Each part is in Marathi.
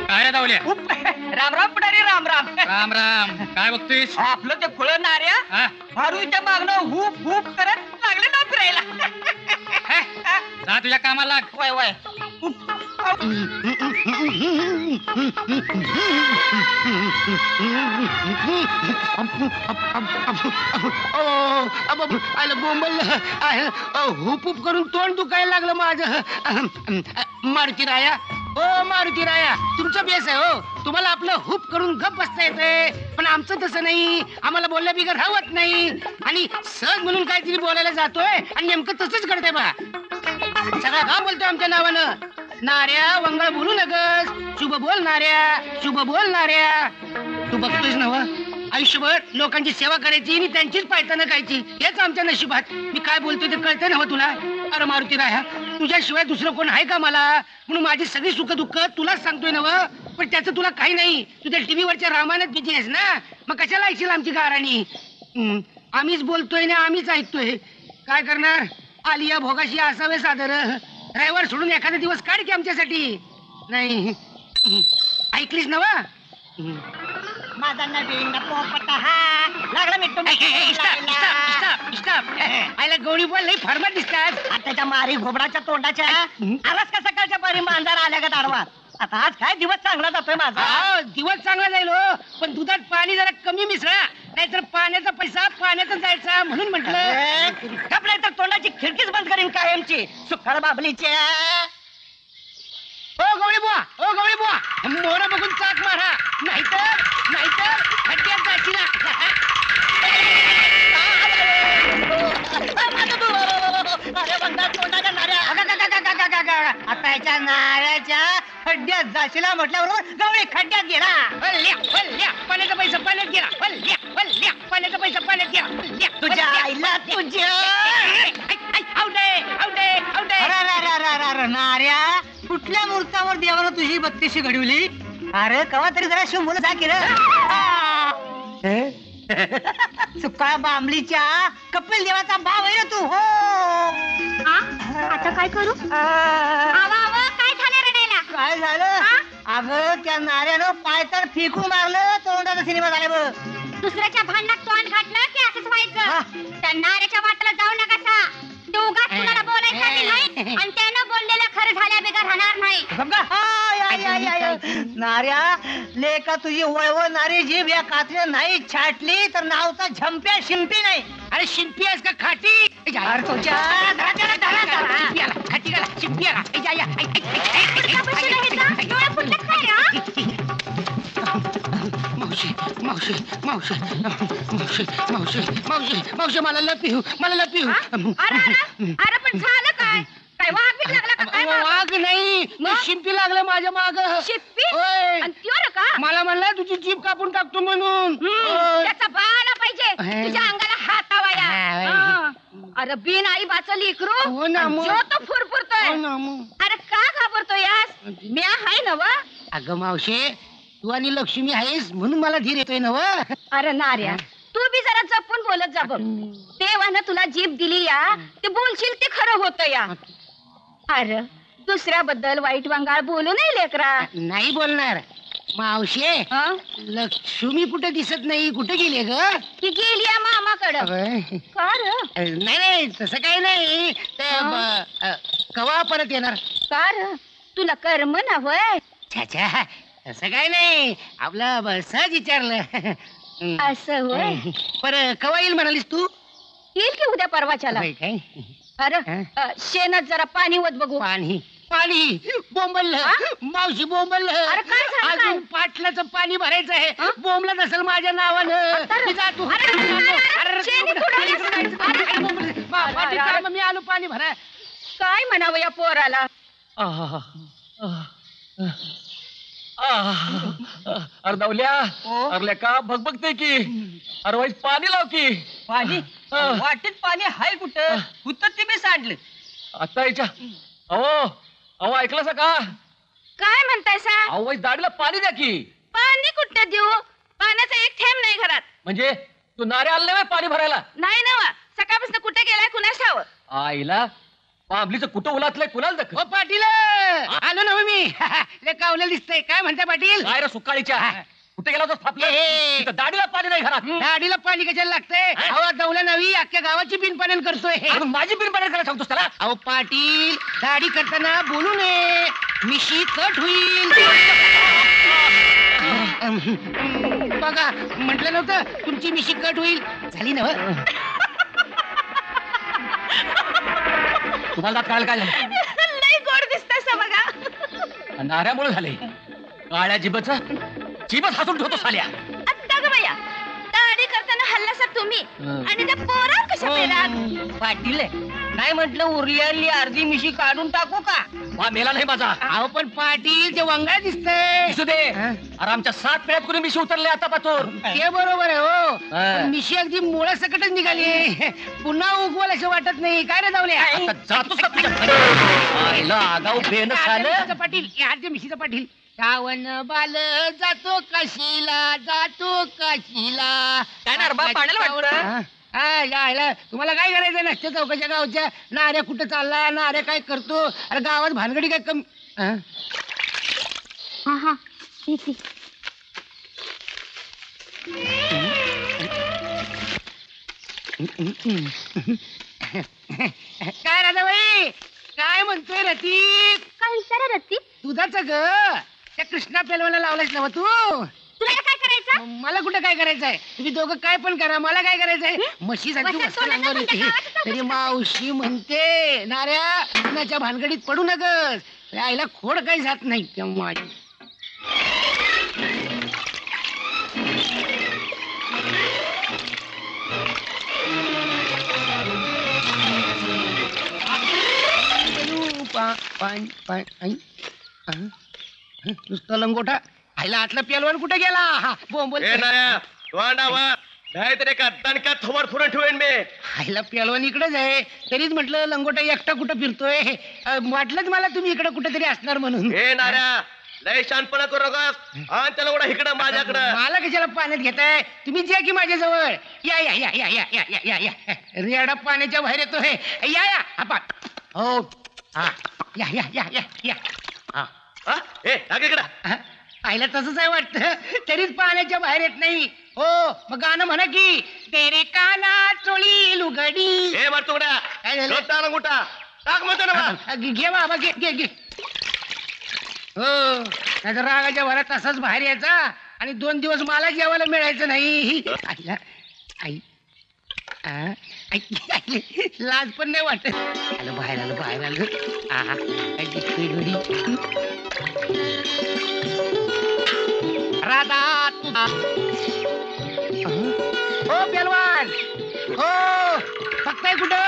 काय दावल्या? राम राम पुढारी, राम राम. राम राम. काय बघतोयस? आपलं ते खुळ नार्या भारूच्या मागणं हुप हुप करत लागले ना फिरायला. जा तुझ्या कामाला लाग. वय वय. हुप हुप करून तोंड दुखायला लागलं माझं. मारुती राया, ओ मारुती राया, तुमचं बेस आहे हो. तुम्हाला आपलं हुप करून गप बसता येते, पण आमचं तसं नाही. आम्हाला बोलल्या बिगर राहत नाही. आणि सहज म्हणून काहीतरी बोलायला जातोय आणि नेमकं तसंच घडतंय बा. सगळा गाव बोलतोय आमच्या नावानं. नार्या वंगळ बोलू नगस, शुभ बोल नार्या, शुभ बोल नार्या. तू बघतोयस नव, आयुष्यभर लोकांची सेवा करायची आणि त्यांचीच पायताना खायची, हेच आमच्या नशिबात. मी काय बोलतोय ते कळतंय ना तुला? अरे मारुती राया, तुझ्याशिवाय दुसरं कोण आहे का मला? म्हणून माझी सगळी सुख दुःख तुलाच सांगतोय नव. पण त्याचं तुला काही नाही. तुझ्या टीव्हीवरच्या रामायणात बिझी आहेस ना, मग कशाला ऐकशील आमची गाराणी? आम्हीच बोलतोय ना आम्हीच ऐकतोय. काय करणार? आलिया भोगाशी असावे सादर. रविवार सोडून एखादा दिवस काढ की आमच्यासाठी. नाही ऐकलीस ना वा? माझा नवीन पोपट हा लागला मी आयला गवळी बोल लई फॉर्मॅट दिसतात. त्याच्या मारी घोबडाच्या तोंडाच्या आलाच का सकाळच्या परी मांजर आल्या का दारवा. आता आज काय दिवस चांगला जातोय माझा. दिवस चांगला जाईल हो, पण दुधात पाणी जरा कमी मिसळा, नाहीतर पाण्याचा पैसा पाण्यातच जायचा. म्हणून म्हटलं कपडे तर तोंडाची खिडकीच बंद करीन कायमची. सुखाळ बाबलीच्या. ओ गवळी बुवा, ओ गवळी बुवा, मोर बघून चाक मारा, नाहीतर नाहीतर खड्ड्यात जाशील. आता याच्या नाळ्याच्या खड्ड्यात जाशीला म्हटल्याबरोबर गवळी खड्ड्यात गेला. पाण्याचा पैसा पाण्यात गेला. पाण्याचा पैसा पाण्यात गेला. तुझ्या आईला तुझ्या नार्या, कुठल्या मुहूर्तावर देवानं तुझी बत्तीशी घडवली? अरे कवा तरी जरा शिव मुलं जा की रे. सुकाळ बांबलीच्या कपिल देवाचा भाव आहे तू. हो आता काय करू? काय झालं रडायला? काय झालं? अगं त्या नाऱ्यानं पाय तर फेकून मारलं. तोंडाचा सिनेमा झाला बघ. दुसऱ्याच्या भांडणात तोंड घातलं की असंच व्हायचं. त्या नाऱ्याच्या वाटेला जाऊ नका. तो उगाच कुणाला बोलायसाठी नाही, आणि त्यानं बोललेलं खरं झाल्या बिगर राहणार नाही. नाऱ्या लेका तुझी वळवळ नारी जीभ या कात्रीला नाही छाटली तर नावचा झंप्या शिंपी नाही. अरे शिंपी आहेस का खाटी? शिंपी मावशी मावशी मावशी मावशी मावशी मावशी मला लपिऊ, मला लपिऊ. अरे पण झालं काय? काय वाघ बीघ लागला का काय? वाघ नाही, शिंपी लागलं माझ्या माग. शिंपी? का? मला म्हणला तुझी जीभ कापून टाकतो म्हणून. त्याचा बाळा पाहिजे तुझ्या अंगाला हातावाया. अरे बिन आई बाचं लेकरू हो ना मग. तो फुरफुरतोय. अरे का घाबरतो यास? मी आहे ना व. अगं मावशे, तू आणि लक्ष्मी आहेस म्हणून मला धीर येतोय ना व. अरे नार्या, तू बी जरा जपून बोलत जा बघ. देवानं तुला जीभ दिली या, ते बोलशील ते खरं होतं या. अरे दुसऱ्याबद्दल वाईट वांगाळ बोलू नाही लेकरा. नाही बोलणार मावशे. लक्ष्मी कुठे दिसत नाही, कुठे गेली ग? ती गेली मामाकडं. का र? नाही नाही तसं काही नाही. कवा परत येणार? का र? तुला कर्म ना होय? छाछा तसं काही नाही, आपलं सहज विचारलं. असं होय? पर कवा येईल म्हणालीस तू? येईल की उद्या परवाच्याला. काय? अरे शेणात जरा पाणी होत बघू. पाणी पाणी बोंबललं मावशी, बोंबललं. अरे काय झालं? अजून पाटलाचं पाणी भरायचं आहे. बोंबलं नसेल माझ्या नावानं. मी जातो. मी आलो पाणी भरा. काय म्हणावं या पोराला? अरे दावल्या ओ. अरे लेका बघते की अरे वाईट पाणी लाव की पाणी वाटेत पाणी हाय कुठं कुठं ते मी सांडलं आता याच्या अहो ऐकलं का काय म्हणताय सा अहो वाईट दाढीला पाणी द्या की पाणी कुठं देऊ पाण्याचा एक थेंब नाही घरात म्हणजे तू नारे आले नाही पाणी भरायला नाही ना सकाळपासून कुठे गेलाय कुणास ठाव आईला पाबलीचं कुठं उलातलंय कुणाला दख ओ पाटील आलो ना हो मी लय कावलं दिसतंय काय म्हणता पाटील काय रे सुकाळीच्या कुठे गेला होता फापलं ए. तिथं दाढीला पाणी नाही घरात दाढीला पाणी कशाला लागतंय अहो दौला नवी अख्ख्या गावाची बिन पाण्यान करतोय अजून माझी बिन पाणी करायला सांगतोस त्याला अहो पाटील दाढी करताना बोलू नये मिशी कट होईल बघा म्हटलं नव्हतं तुमची मिशी कट होईल झाली ना तुम्हाला दात कळायला काय झालं लय गोड दिसताय सा बघा नाऱ्यामुळे झाले काळ्या जीबच हसून ठेवतो साल्या आत्ता ग बया दाढी करताना हल्ला सर तुम्ही आणि त्या पोरा कशा पेरात पाटील काय म्हटलं उरलेली अर्धी मिशी काढून टाकू का वा मेला नाही माझा अहो पण पाटील ते वंगाळ दिसतंय दिसू दे अरे आमच्या 7 पिढ्यात कोणी मिशी उतरले आता पातूर ते बरोबर आहे हो पण मिशी अगदी मुळा सकटच निघाली पुन्हा उगवल असं वाटत नाही काय रे जाऊले आता जातोस का तुझ्या घरी? आईला आगाऊ बेन झालं पाटील या मिशीचा पाटील श्रावण बाल जातो काशीला काय ना रे बा, पाण्याला वाटतं? यायला तुम्हाला काय करायचं नसते चौकाच्या गावच्या नाऱ्या कुठं चालला नाऱ्या काय करतो अरे गावात भानगडी काय कमी हा? हा येते काय राधाबाई काय म्हणतोय रतीक काय विचारा रत्ती दुधाचं ग त्या कृष्णा पेलवाला लावलायस ना तू तुला काय करायचं मला कुठं काय करायचंय तुम्ही दोघं काय पण करा मला काय करायचंय म्हशीसाठी वसंत वस्त्र सोनाचं अंगावर येते तुमच्या गावातच तरी मावशी म्हणते नाऱ्या कुणाच्या भानगडीत पडू नकस आईला खोड काही जात नाही तेव्हा नुसतं लंगोटा आईला आतला पेलवान कुठे गेला हा बोंबल नाहीतर एका दणक्यात थोबाड फुरून ठेवेन मी आईला पेलवान इकडेच आहे तरीच म्हटलं लंगोटा एकटा कुठं फिरतोय वाटलंच मला तुम्ही इकडे कुठेतरी असणार म्हणून हे नाऱ्या लय शानपणा करू नकोस आणि त्याला एवढा इकडं माझ्याकडं मला कशाला पाण्यात घेताय तुम्ही या की माझ्या जवळ या या या या या या या या या रेडा पाण्याच्या बाहेर येतोय या या आपा हो हा या या या या या हा हा? ए टाक इकडं हा? आईला तसंच आहे वाटतं तरीच पाण्याच्या बाहेर येत नाही हो मग गाणं म्हणा की तेरे काना चोळी लुगडी ए मारतोड्या काय झालं? टाक मोठा टाक म्हणतो ना बा. घे बाबा घे घे घे हो त्याच्या रागाच्या भरात तसाच बाहेर यायचा आणि 2 दिवस मला जेवायला मिळायचं नाही आईला आई आई लाज पण नाही वाटत आलं बाहेर आलं आहा काय दिसतोय घडी राधा तुझा हो पेलवान हो बघताय कुठं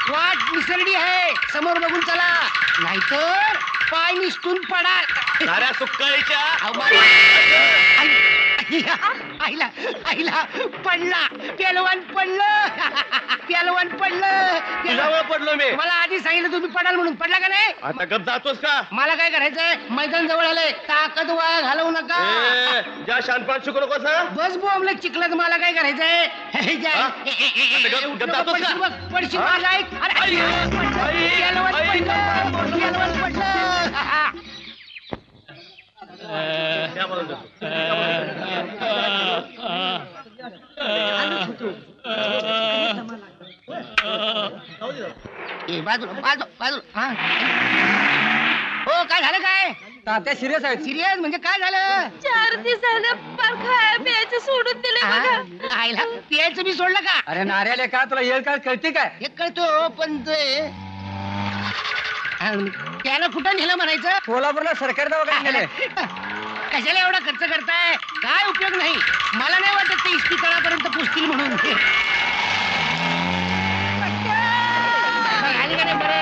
वाट मिसरडी आहे समोर बघून चला नाहीतर पाय निसटून पडाल नाऱ्या सुक्काळीच्या आईला आईला पडला पेलवान पडलं पेलवान पडलं तुझ्यावर पडलो मी मला आधी सांगितलं तुम्ही पडाल म्हणून पडला का नाही आता गप जातोस का मला काय करायचंय मैदान जवळ आलंय ताकद वाया घालवू नका ए, ज्या शानपण शिकू नकोस हा? बस बोंबलं चिखलात मला काय करायचंय हा? आता गप जातोस का? पडशील बघ, पडशील हा? माझा ऐक अरे आई, पडलं, आई, पेलवान आई, पडलं, पेलवान पडलं. त्या म्हणून जातो. ए, बाजूला हा. हो काय झालं काय तात्या सिरियस आहेत सिरियस म्हणजे काय झालं 4 दिवसानं पार खाया प्यायचं सोडून दिलं बघा हा? आईला पियाचं मी सोडलं का अरे नाऱ्याले का तुला येळ काय कळते काय हे कळतो पण ते त्याला कुठं नेलं म्हणायचं कोल्हापूरला सरकारी दवाखान्यात गेले कशाला एवढा खर्च करताय काय उपयोग नाही मला नाही वाटत ते इस्त्री तळापर्यंत पोचतील म्हणून आली का नाही बरं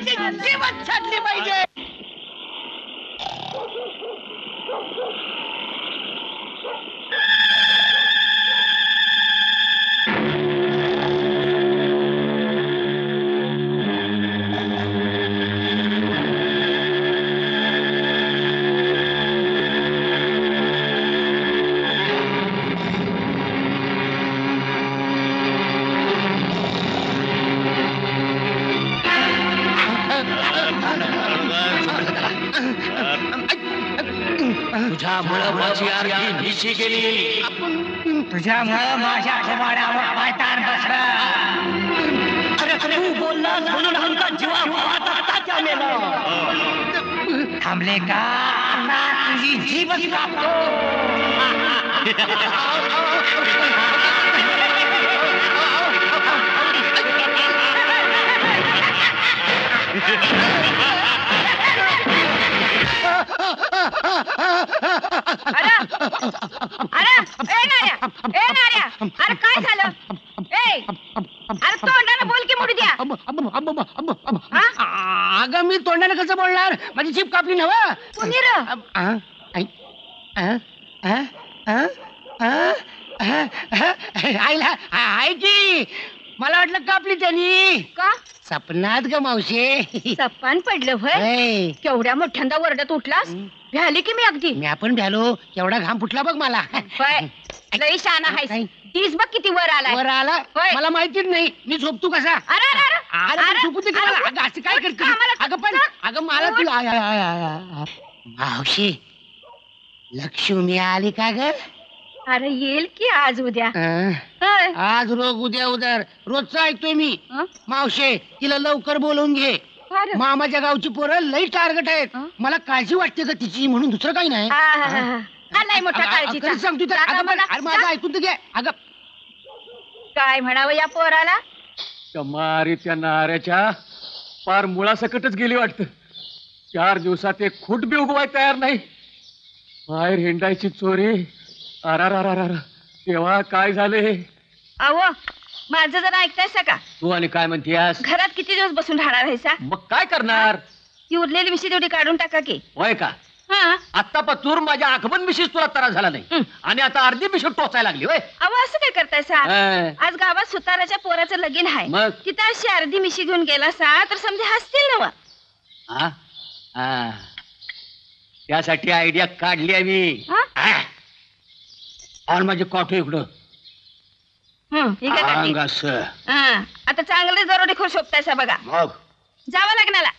माझी जीवन छाटली पाहिजे. तुझ्यामुळं माझी अर्धी निशी गेली. तुझ्यामुळं माझ्या आठवड्यावर पायतान बसला. अरे तू बोललास म्हणून आमचा जीवा भावाचा तात्या मेला. थांबले का? आता तुझी जीवच कापतो. अरे काय झालं? अरे तोंडानं बोल की मुडी द्या. अगं मी तोंडाने कसं बोलणार? माझी जीभ कापली नव्ह. कुणी र? आईला आहे की मला वाटलं कापली त्यांनी. का? सपनात ग मावशे. सपान पडलं भय. केवढ्या मोठ्यांदा वरडत उठलास? भ्याली की मी अगदी. मी आपण भ्यालो. केवढा घाम फुटला बघ मला. होय, लई शाना हायस. तीच बघ किती वर आलाय. वर आला होय. मला माहितीच नाही. मी झोपतो कसा? अरे अरे अरे पण झोपू दे की मला. अगं असं काय करते? अगं पण अगं मला तुला मावशी लक्ष्मी आली का ग? अरे येईल की आज उद्या. अं, होय. आज रोग उद्या उदर रोजचं ऐकतोय मी. हं? मावशे तिला लवकर बोलवून घे. अरे. मामाच्या गावची पोरं लई टार्गेट आहेत. हं? मला काळजी वाटते का तिची म्हणून दुसरं काही नाही. आलाय मोठा काळजीचा. खरंच सांगतो तर. जागा अगं पण मला. अरे माझं ऐकून तर घे. अगं काय म्हणावं या पोराला? त्या मारी त्या नाऱ्याच्या पार मुळासकटच गेली वाटतं. 4 दिवसात एक खूट बी उगवाय तयार नाही. बाहेर हिंडायची चोरी. अरारारारा तेव्हा काय झाले? अहो माझं जरा ऐकतायसा का? तू आणि काय म्हणतीयास? घरात किती दिवस बसून राहणार आहे सा? मग काय करणार? ती उरलेली मिशी तेवढी काढून टाका की. होय का? हा. आत्ता पतूर माझ्या आखबन मिशीच तुला त्रास झाला नाही आणि आता अर्धी मिशी टोचायला लागली. होय अहो असं काय करताय सा? अं, आज गावात सुताराच्या पोराचं लगीन आहे. मग? तिथं अशी अर्धी मिशी घेऊन गेला सा तर समजे हसतील ना. हा? हा. त्यासाठी आयडिया काढली आहे मी. हा? और माझे कॉटो इकडं ठीक आहे काकी. अंग असं. हा. आता चांगले दरोडे खोर शोभतायसा बघा. मग जावं लग्नाला.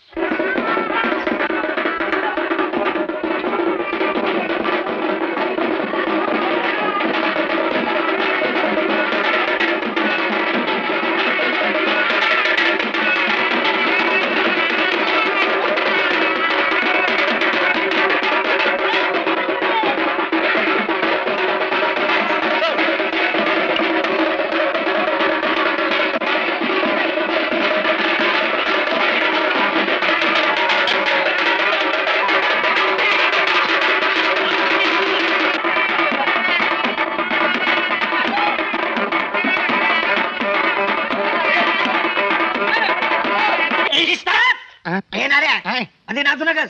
आणि नाचू नकस.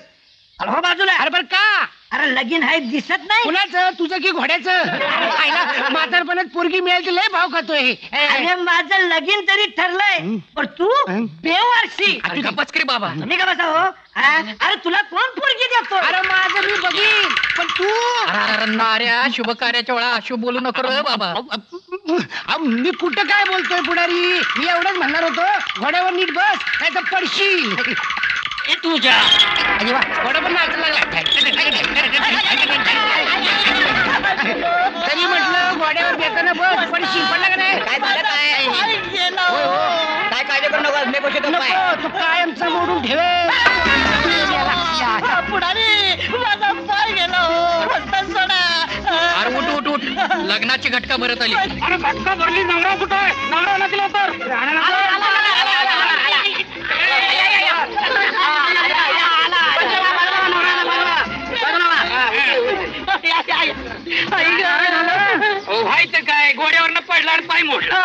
अरे हो बाजूला. अरे पण का? अरे लगीन आहे दिसत नाही. कुणाचं? तुझं की घोड्याचं? आईला म्हातारपणात पोरगी मिळाली तर लय भाव खातोय. अरे माझं लगीन तरी ठरलंय पण तू बेवारशी. गप्पच बाबा. तुम्ही का बसा हो? अरे तुला कोण पोरगी देतो? अरे माझं मी बघीन पण तू नाऱ्या शुभ कार्याच्या वेळा अशुभ बोलू नको रे बाबा. मी कुठं काय बोलतोय पुढारी? मी एवढंच म्हणणार होतो घोड्यावर नीट बस नाही तर पडशील. तुझ्या अरे वा, घोडा पण नाचायला लागला. तरी म्हटलं घोड्यावर बेताना बस पडशील. पडला का नाही? काय झालं काय? होय, हो. काय काळजी करू नका. मी बसतो पाय. नको, तू कायमचा मोडून ठेवे. पुढारी माझा पाय गेला हो. रस्ता सोडा. अरे उठ उठ उठ. लग्नाची घटका भरत आली. अरे फटका भरली. नवरा कुठं आहे? नवरा नक्की लवकर. काय घोड्यावरनं पडला आणि पाय मोडला.